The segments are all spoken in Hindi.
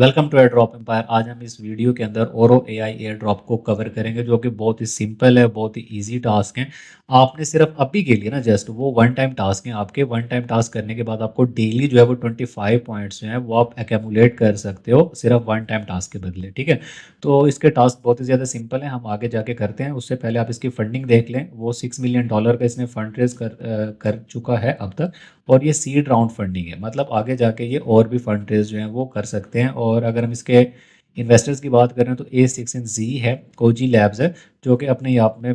Welcome to air drop empire. आज हम इस वीडियो के अंदर ओरो एआई एयर ड्रॉप को कवर करेंगे, जो कि बहुत ही सिंपल है, बहुत ही इजी टास्क है। आपने सिर्फ अभी के लिए ना जस्ट वो वन टाइम टास्क है आपके। वन टाइम टास्क करने के बाद आपको डेली जो है वो 25 पॉइंट्स जो है वो आप एक्यूमुलेट कर सकते हो सिर्फ वन टाइम टास्क के बदले। ठीक है, तो इसके टास्क बहुत ही ज़्यादा सिंपल है, हम आगे जाके करते हैं। उससे पहले आप इसकी फंडिंग देख लें। वो $6 मिलियन का इसने फंड रेज कर चुका है अब तक। और ये सीड राउंड फंडिंग है, मतलब आगे जाके ये और भी फंड रेज जो है वो कर सकते हैं। और अगर हम इसके इन्वेस्टर्स की बात करें तो A16Z है, कोजी लैब्स है, जो कि अपने आप में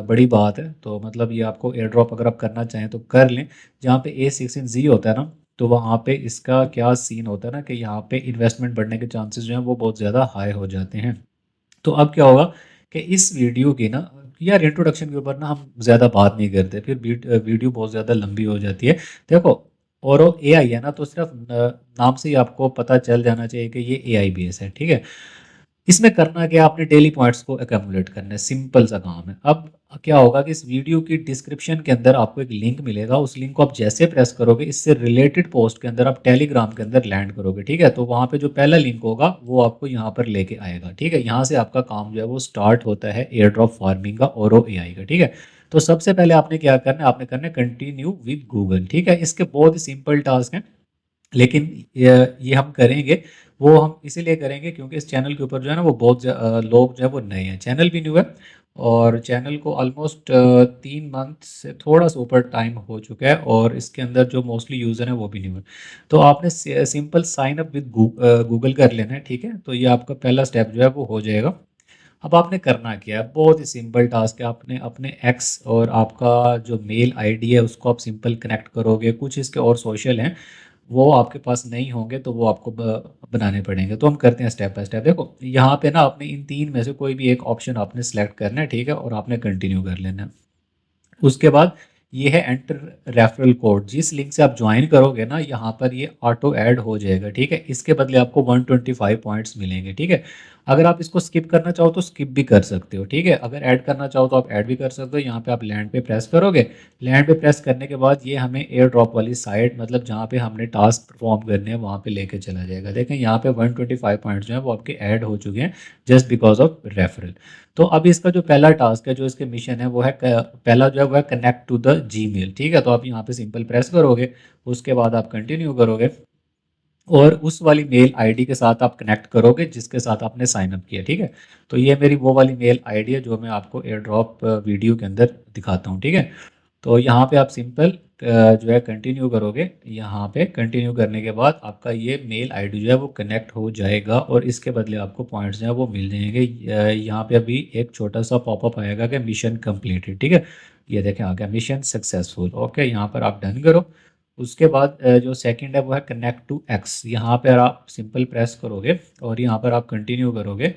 बड़ी बात है। तो मतलब ये आपको एयर ड्रॉप अगर आप करना चाहें तो कर लें। जहाँ पे A16Z होता है ना, तो वहाँ पे इसका क्या सीन होता है ना कि यहाँ पे इन्वेस्टमेंट बढ़ने के चांसेस जो हैं वो बहुत ज़्यादा हाई हो जाते हैं। तो अब क्या होगा कि इस वीडियो की ना, यार इंट्रोडक्शन के ऊपर ना हम ज़्यादा बात नहीं करते, फिर वीडियो बहुत ज़्यादा लंबी हो जाती है। देखो, और एआई है ना, तो सिर्फ नाम से ही आपको पता चल जाना चाहिए कि ये एआई बेस है। ठीक है, इसमें करना क्या, आपने डेली पॉइंट्स को एकम्युलेट करना है, सिंपल सा काम है। अब क्या होगा कि इस वीडियो की डिस्क्रिप्शन के अंदर आपको एक लिंक मिलेगा। उस लिंक को आप जैसे प्रेस करोगे, इससे रिलेटेड पोस्ट के अंदर आप टेलीग्राम के अंदर लैंड करोगे। ठीक है, तो वहाँ पे जो पहला लिंक होगा वो आपको यहाँ पर लेके आएगा। ठीक है, यहाँ से आपका काम जो है वो स्टार्ट होता है एयर ड्रॉप फार्मिंग का, ओरो एआई का। ठीक है, तो सबसे पहले आपने क्या करना है, आपने करना है कंटिन्यू विद गूगल। ठीक है, इसके बहुत ही सिंपल टास्क हैं, लेकिन ये हम करेंगे, वो हम इसीलिए करेंगे क्योंकि इस चैनल के ऊपर जो है ना वो बहुत लोग जो है वो नए हैं। चैनल भी न्यू है, और चैनल को ऑलमोस्ट 3 मंथ से थोड़ा सा ऊपर टाइम हो चुका है, और इसके अंदर जो मोस्टली यूज़र है वो भी न्यू है। तो आपने simple sign up with Google कर लेना है। ठीक है, तो ये आपका पहला स्टेप जो है वो हो जाएगा। अब आपने करना क्या है, बहुत ही सिंपल टास्क है। आपने अपने एक्स और आपका जो मेल आईडी है उसको आप सिंपल कनेक्ट करोगे। कुछ इसके और सोशल हैं, वो आपके पास नहीं होंगे तो वो आपको बनाने पड़ेंगे। तो हम करते हैं स्टेप बाय स्टेप। देखो, यहाँ पे ना आपने इन तीन में से कोई भी एक ऑप्शन आपने सेलेक्ट करना है। ठीक है, और आपने कंटिन्यू कर लेना है। उसके बाद ये है एंटर रेफरल कोड। जिस लिंक से आप ज्वाइन करोगे ना, यहाँ पर ये ऑटो ऐड हो जाएगा। ठीक है, इसके बदले आपको 125 पॉइंट्स मिलेंगे। ठीक है, अगर आप इसको स्किप करना चाहो तो स्किप भी कर सकते हो। ठीक है, अगर ऐड करना चाहो तो आप ऐड भी कर सकते हो। यहाँ पे आप लैंड पे प्रेस करोगे। लैंड पे प्रेस करने के बाद ये हमें एयर ड्रॉप वाली साइड, मतलब जहाँ पे हमने टास्क परफॉर्म करने हैं वहाँ पे लेके चला जाएगा। देखें, यहाँ पे 125 पॉइंट्स जो है वो आपके ऐड हो चुके हैं जस्ट बिकॉज ऑफ रेफरल। तो अब इसका जो पहला टास्क है, जो इसके मिशन है, वो है पहला जो है वो है कनेक्ट टू द जीमेल। ठीक है, तो आप यहाँ पे सिंपल प्रेस करोगे। उसके बाद आप कंटिन्यू करोगे, और उस वाली मेल आईडी के साथ आप कनेक्ट करोगे जिसके साथ आपने साइन अप किया। ठीक है, तो ये मेरी वो वाली मेल आईडी है जो मैं आपको एयर ड्रॉप वीडियो के अंदर दिखाता हूँ। ठीक है, तो यहाँ पे आप सिंपल जो है कंटिन्यू करोगे। यहाँ पे कंटिन्यू करने के बाद आपका ये मेल आईडी जो है वो कनेक्ट हो जाएगा, और इसके बदले आपको पॉइंट्स जो है वो मिल जाएंगे। यहाँ पे अभी एक छोटा सा पॉपअप आएगा कि मिशन कंप्लीटेड। ठीक है, ये देखें आ गया मिशन सक्सेसफुल। ओके, यहाँ पर आप डन करो। उसके बाद जो सेकंड है वो है कनेक्ट टू एक्स। यहाँ पर आप सिंपल प्रेस करोगे और यहाँ पर आप कंटिन्यू करोगे।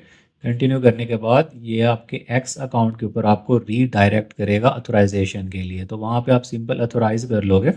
कंटिन्यू करने के बाद ये आपके एक्स अकाउंट के ऊपर आपको रीडायरेक्ट करेगा अथोराइजेशन के लिए। तो वहाँ पे आप सिंपल अथोराइज कर लोगे,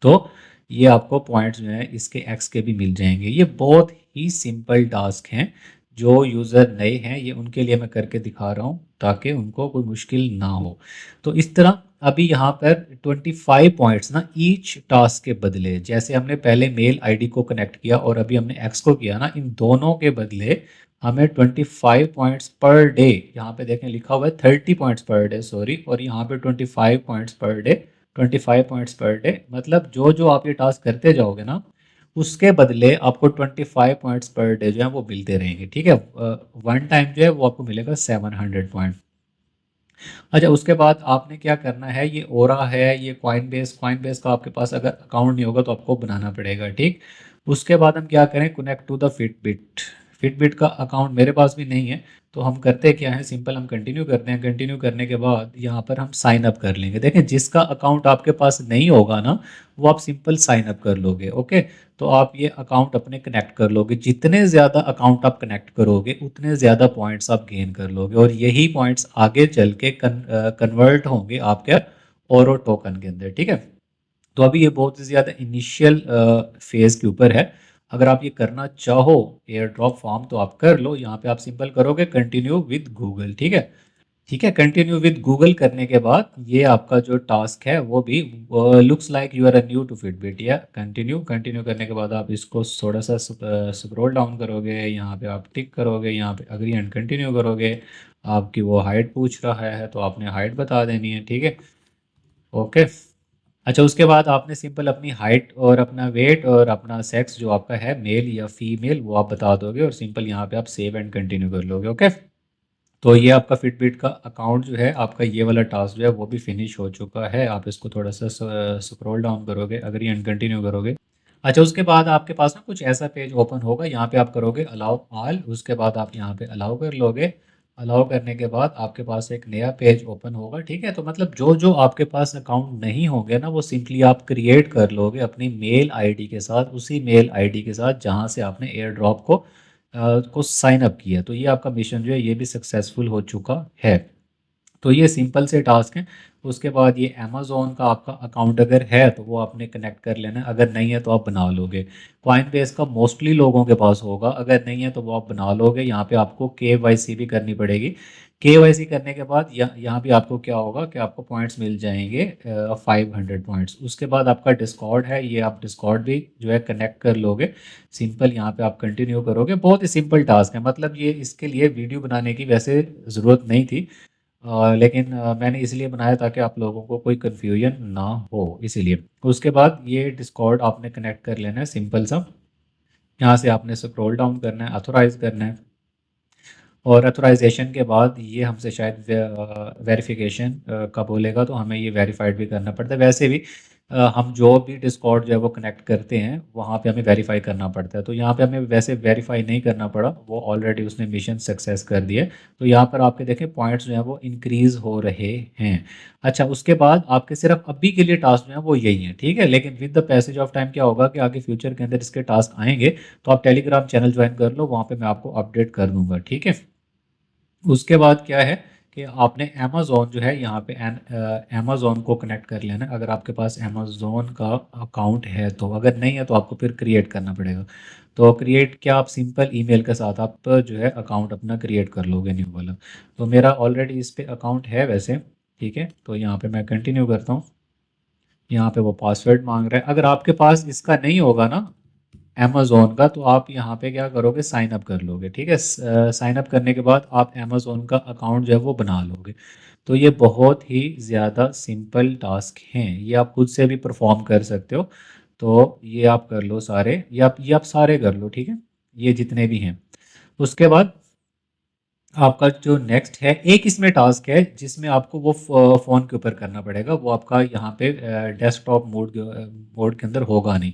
तो ये आपको पॉइंट्स जो है इसके एक्स के भी मिल जाएंगे। ये बहुत ही सिंपल टास्क हैं, जो यूज़र नए हैं ये उनके लिए मैं करके दिखा रहा हूँ ताकि उनको कोई मुश्किल ना हो। तो इस तरह अभी यहाँ पर 25 पॉइंट्स ना ईच टास्क के बदले, जैसे हमने पहले मेल आईडी को कनेक्ट किया और अभी हमने एक्स को किया ना, इन दोनों के बदले हमें 25 पॉइंट्स पर डे, यहाँ पे देखें लिखा हुआ है 30 पॉइंट्स पर डे, सॉरी, और यहाँ पे 25 points per day. 25 points per day मतलब जो जो आप ये टास्क करते जाओगे ना, उसके बदले आपको 25 पॉइंट्स पर डे जो है वो मिलते रहेंगे। ठीक है, वन टाइम जो है वो आपको मिलेगा 700 पॉइंट। अच्छा, उसके बाद आपने क्या करना है, ये ओरा है, ये कॉइन बेस का आपके पास अगर अकाउंट नहीं होगा तो आपको बनाना पड़ेगा। ठीक, उसके बाद हम क्या करें, connect to the Fitbit. Fitbit का अकाउंट मेरे पास भी नहीं है, तो हम करते क्या है, सिंपल हम कंटिन्यू करते हैं। कंटिन्यू करने के बाद यहाँ पर हम साइन अप कर लेंगे। देखें, जिसका अकाउंट आपके पास नहीं होगा ना, वो आप सिंपल साइन अप कर लोगे। ओके, तो आप ये अकाउंट अपने कनेक्ट कर लोगे। जितने ज़्यादा अकाउंट आप कनेक्ट करोगे उतने ज़्यादा पॉइंट्स आप गेन कर लोगे, और यही पॉइंट्स आगे चल के कन्वर्ट होंगे आपके ओरो टोकन के अंदर। ठीक है, तो अभी ये बहुत ही ज़्यादा इनिशियल फेज़ के ऊपर है। अगर आप ये करना चाहो एयर ड्रॉप फॉर्म तो आप कर लो। यहाँ पे आप सिंपल करोगे कंटिन्यू विद गूगल। ठीक है, ठीक है, कंटिन्यू विद गूगल करने के बाद ये आपका जो टास्क है वो भी looks like you are a new to Fitbit, या कंटिन्यू कंटिन्यू करने के बाद आप इसको थोड़ा सा स्क्रॉल डाउन करोगे, यहाँ पे आप टिक करोगे, यहाँ पे अग्री एंड कंटिन्यू करोगे। आपकी वो हाइट पूछ रहा है तो आपने हाइट बता देनी है, ठीक है। ओके। अच्छा, उसके बाद आपने सिंपल अपनी हाइट और अपना वेट और अपना सेक्स जो आपका है, मेल या फीमेल, वो आप बता दोगे और सिंपल यहाँ पे आप सेव एंड कंटिन्यू कर लोगे। ओके। तो ये आपका फिटबिट का अकाउंट जो है, आपका ये वाला टास्क जो है वो भी फिनिश हो चुका है। आप इसको थोड़ा सा स्क्रॉल डाउन करोगे, अग्री एंड कंटिन्यू करोगे। अच्छा, उसके बाद आपके पास ना कुछ ऐसा पेज ओपन होगा, यहाँ पे आप करोगे अलाउ ऑल, उसके बाद आप यहाँ पे अलाउ कर लोगे। अलाउ करने के बाद आपके पास एक नया पेज ओपन होगा, ठीक है। तो मतलब जो जो आपके पास अकाउंट नहीं होंगे ना, वो सिंपली आप क्रिएट कर लोगे अपनी मेल आईडी के साथ, उसी मेल आईडी के साथ जहाँ से आपने एयर ड्रॉप को साइन अप किया। तो ये आपका मिशन जो है ये भी सक्सेसफुल हो चुका है। तो ये सिंपल से टास्क हैं। उसके बाद ये अमेज़न का आपका अकाउंट अगर है तो वो आपने कनेक्ट कर लेना है, अगर नहीं है तो आप बना लोगे। कॉइन बेस का मोस्टली लोगों के पास होगा, अगर नहीं है तो वो आप बना लोगे। यहाँ पे आपको केवाईसी भी करनी पड़ेगी। केवाईसी करने के बाद यहाँ भी आपको क्या होगा कि आपको पॉइंट्स मिल जाएंगे, 500 पॉइंट्स। उसके बाद आपका डिस्कॉर्ड है, ये आप डिस्कॉर्ड भी जो है कनेक्ट कर लोगे। सिंपल यहाँ पे आप कंटिन्यू करोगे। बहुत ही सिंपल टास्क है, मतलब ये इसके लिए वीडियो बनाने की वैसे ज़रूरत नहीं थी, लेकिन मैंने इसलिए बनाया ताकि आप लोगों को कोई कन्फ्यूजन ना हो, इसीलिए। उसके बाद ये डिस्कॉर्ड आपने कनेक्ट कर लेना है, सिंपल सा। यहाँ से आपने स्क्रॉल डाउन करना है, अथोराइज करना है, और अथोराइजेशन के बाद ये हमसे शायद वेरिफिकेशन का बोलेगा, तो हमें ये वेरीफाइड भी करना पड़ता है। वैसे भी हम जो भी डिस्कॉर्ड जो है वो कनेक्ट करते हैं वहाँ पे हमें वेरीफाई करना पड़ता है। तो यहाँ पे हमें वैसे वेरीफाई नहीं करना पड़ा, वो ऑलरेडी उसने मिशन सक्सेस कर दिया। तो यहाँ पर आपके देखें पॉइंट्स जो हैं वो इंक्रीज़ हो रहे हैं। अच्छा, उसके बाद आपके सिर्फ अभी के लिए टास्क जो है वो यही है, ठीक है। लेकिन with the passage of time क्या होगा कि आगे फ्यूचर के अंदर इसके टास्क आएंगे, तो आप टेलीग्राम चैनल ज्वाइन कर लो, वहाँ पे मैं आपको अपडेट कर दूंगा, ठीक है। उसके बाद क्या है कि आपने अमेज़न जो है यहाँ पे अमेज़न को कनेक्ट कर लेना है, अगर आपके पास अमेज़न का अकाउंट है तो। अगर नहीं है तो आपको फिर क्रिएट करना पड़ेगा। तो क्रिएट क्या, आप सिंपल ईमेल के साथ आप जो है अकाउंट अपना क्रिएट कर लोगे, न्यू वाला। तो मेरा ऑलरेडी इस पे अकाउंट है वैसे, ठीक है। तो यहाँ पे मैं कंटिन्यू करता हूँ। यहाँ पे वो पासवर्ड मांग रहा है। अगर आपके पास इसका नहीं होगा ना, अमेज़न का, तो आप यहाँ पे क्या करोगे, साइन अप कर लोगे, ठीक है। साइन अप करने के बाद आप अमेज़न का अकाउंट जो है वो बना लोगे। तो ये बहुत ही ज़्यादा सिंपल टास्क हैं, ये आप खुद से भी परफॉर्म कर सकते हो। तो ये आप कर लो सारे, ये आप सारे कर लो, ठीक है, ये जितने भी हैं। उसके बाद आपका जो नेक्स्ट है, एक इसमें टास्क है जिसमें आपको वो फ़ोन के ऊपर करना पड़ेगा, वो आपका यहाँ पे डेस्कटॉप मोड के अंदर होगा नहीं।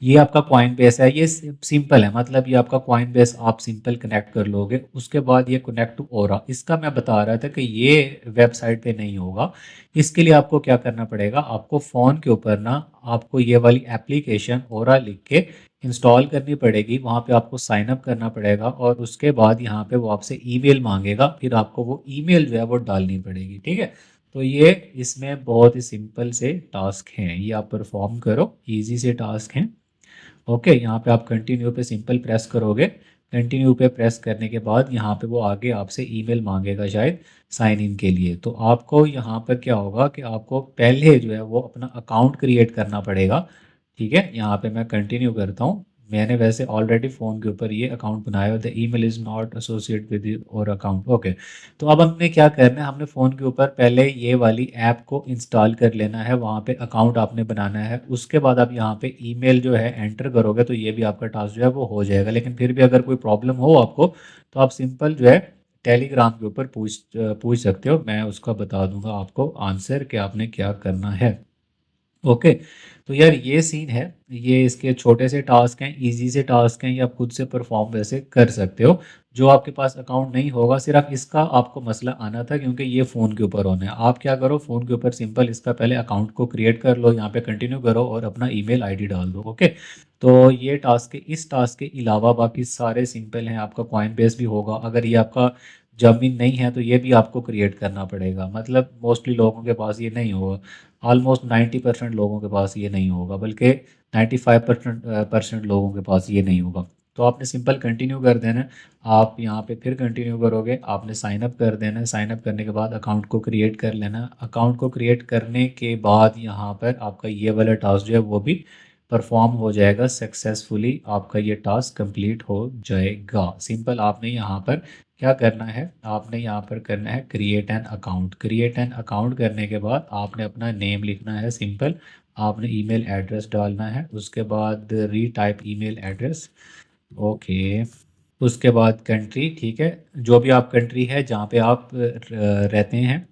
ये आपका कॉइन बेस है, ये सिंपल है, मतलब ये आपका कॉइन बेस आप सिंपल कनेक्ट कर लोगे। उसके बाद ये कनेक्ट टू ओरा, इसका मैं बता रहा था कि ये वेबसाइट पे नहीं होगा। इसके लिए आपको क्या करना पड़ेगा, आपको फ़ोन के ऊपर ना आपको ये वाली एप्लीकेशन ओरा लिख के इंस्टॉल करनी पड़ेगी, वहाँ पे आपको साइन अप करना पड़ेगा, और उसके बाद यहाँ पे वो आपसे ईमेल मांगेगा, फिर आपको वो ईमेल जो है वो डालनी पड़ेगी, ठीक है। तो ये इसमें बहुत ही सिंपल से टास्क हैं, ये आप परफॉर्म करो, इजी से टास्क हैं। ओके, यहाँ पे आप कंटिन्यू पे सिंपल प्रेस करोगे। कंटिन्यू पे प्रेस करने के बाद यहाँ पे वो आगे आपसे ईमेल मांगेगा शायद साइन इन के लिए। तो आपको यहाँ पर क्या होगा कि आपको पहले जो है वो अपना अकाउंट क्रिएट करना पड़ेगा, ठीक है। यहाँ पे मैं कंटिन्यू करता हूँ। मैंने वैसे ऑलरेडी फ़ोन के ऊपर ये अकाउंट बनाया हुआ, the email is not associate with और अकाउंट। ओके, तो अब हमने क्या करना है, हमने फ़ोन के ऊपर पहले ये वाली ऐप को इंस्टॉल कर लेना है, वहाँ पे अकाउंट आपने बनाना है। उसके बाद आप यहाँ पे ईमेल जो है एंटर करोगे, तो ये भी आपका टास्क जो है वो हो जाएगा। लेकिन फिर भी अगर कोई प्रॉब्लम हो आपको, तो आप सिंपल जो है टेलीग्राम के ऊपर पूछ सकते हो, मैं उसका बता दूंगा आपको आंसर कि आपने क्या करना है। ओके। तो यार ये सीन है, ये इसके छोटे से टास्क हैं, इजी से टास्क हैं, ये आप खुद से परफॉर्म वैसे कर सकते हो। जो आपके पास अकाउंट नहीं होगा, सिर्फ इसका आपको मसला आना था क्योंकि ये फ़ोन के ऊपर होना है। आप क्या करो, फ़ोन के ऊपर सिंपल इसका पहले अकाउंट को क्रिएट कर लो, यहाँ पे कंटिन्यू करो और अपना ईमेल आईडी डाल दो। ओके। तो ये टास्क के, इस टास्क के अलावा बाकी सारे सिंपल हैं। आपका कॉइन बेस भी होगा, अगर ये आपका जमीन नहीं है तो ये भी आपको क्रिएट करना पड़ेगा, मतलब मोस्टली लोगों के पास ये नहीं होगा। ऑलमोस्ट 90% लोगों के पास ये नहीं होगा, बल्कि 95% परसेंट लोगों के पास ये नहीं होगा। तो आपने सिंपल कंटिन्यू कर देना है। आप यहाँ पे फिर कंटिन्यू करोगे, आपने साइन अप कर देना है। साइन अप करने के बाद अकाउंट को क्रिएट कर लेना है। अकाउंट को क्रिएट करने के बाद यहाँ पर आपका ये वाला टास्क जो है वो भी परफॉर्म हो जाएगा सक्सेसफुली। आपका ये टास्क कंप्लीट हो जाएगा। सिंपल आपने यहाँ पर क्या करना है, आपने यहाँ पर करना है create an account. Create an account करने के बाद आपने अपना नेम लिखना है सिंपल। आपने ईमेल एड्रेस डालना है, उसके बाद रीटाइप ईमेल एड्रेस। ओके, उसके बाद कंट्री, ठीक है, जो भी आप कंट्री है जहाँ पे आप रहते हैं।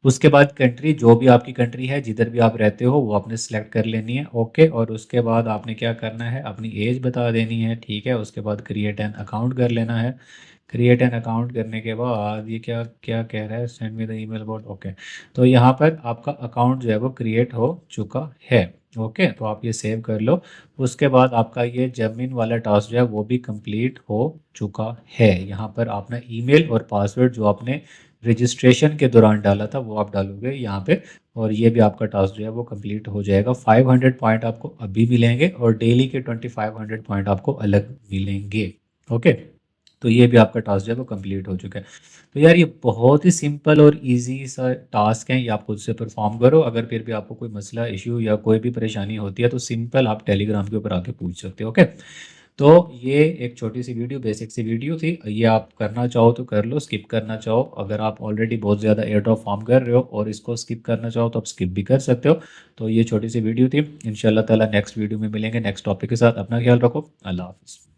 उसके बाद कंट्री, जो भी आपकी कंट्री है जिधर भी आप रहते हो वो आपने सेलेक्ट कर लेनी है। ओके, और उसके बाद आपने क्या करना है, अपनी एज बता देनी है, ठीक है। उसके बाद क्रिएट एन अकाउंट कर लेना है। क्रिएट एन अकाउंट करने के बाद ये क्या क्या कह रहा है, send me the email about. Okay, तो यहाँ पर आपका अकाउंट जो है वो क्रिएट हो चुका है। ओके, तो आप ये सेव कर लो। उसके बाद आपका ये जेमिन वाला टास्क जो है वो भी कंप्लीट हो चुका है। यहाँ पर आपने ईमेल और पासवर्ड जो आपने रजिस्ट्रेशन के दौरान डाला था वो आप डालोगे यहाँ पे, और ये भी आपका टास्क जो है वो कंप्लीट हो जाएगा। 500 पॉइंट आपको अभी मिलेंगे और डेली के 2500 पॉइंट आपको अलग मिलेंगे। ओके, तो ये भी आपका टास्क जो है वो कंप्लीट हो चुका है। तो यार ये बहुत ही सिंपल और इजी सा टास्क है, ये आप खुद से परफॉर्म करो। अगर फिर भी आपको कोई मसला, इश्यू या कोई भी परेशानी होती है तो सिंपल आप टेलीग्राम के ऊपर आके पूछ सकते हो। ओके, तो ये एक छोटी सी वीडियो, बेसिक सी वीडियो थी। ये आप करना चाहो तो कर लो, स्किप करना चाहो, अगर आप ऑलरेडी बहुत ज़्यादा एयर ड्रॉप फॉर्म कर रहे हो और इसको स्किप करना चाहो तो आप स्किप भी कर सकते हो। तो ये छोटी सी वीडियो थी। इंशाल्लाह ताला नेक्स्ट वीडियो में मिलेंगे नेक्स्ट टॉपिक के साथ। अपना ख्याल रखो। अल्लाह हाफिज़।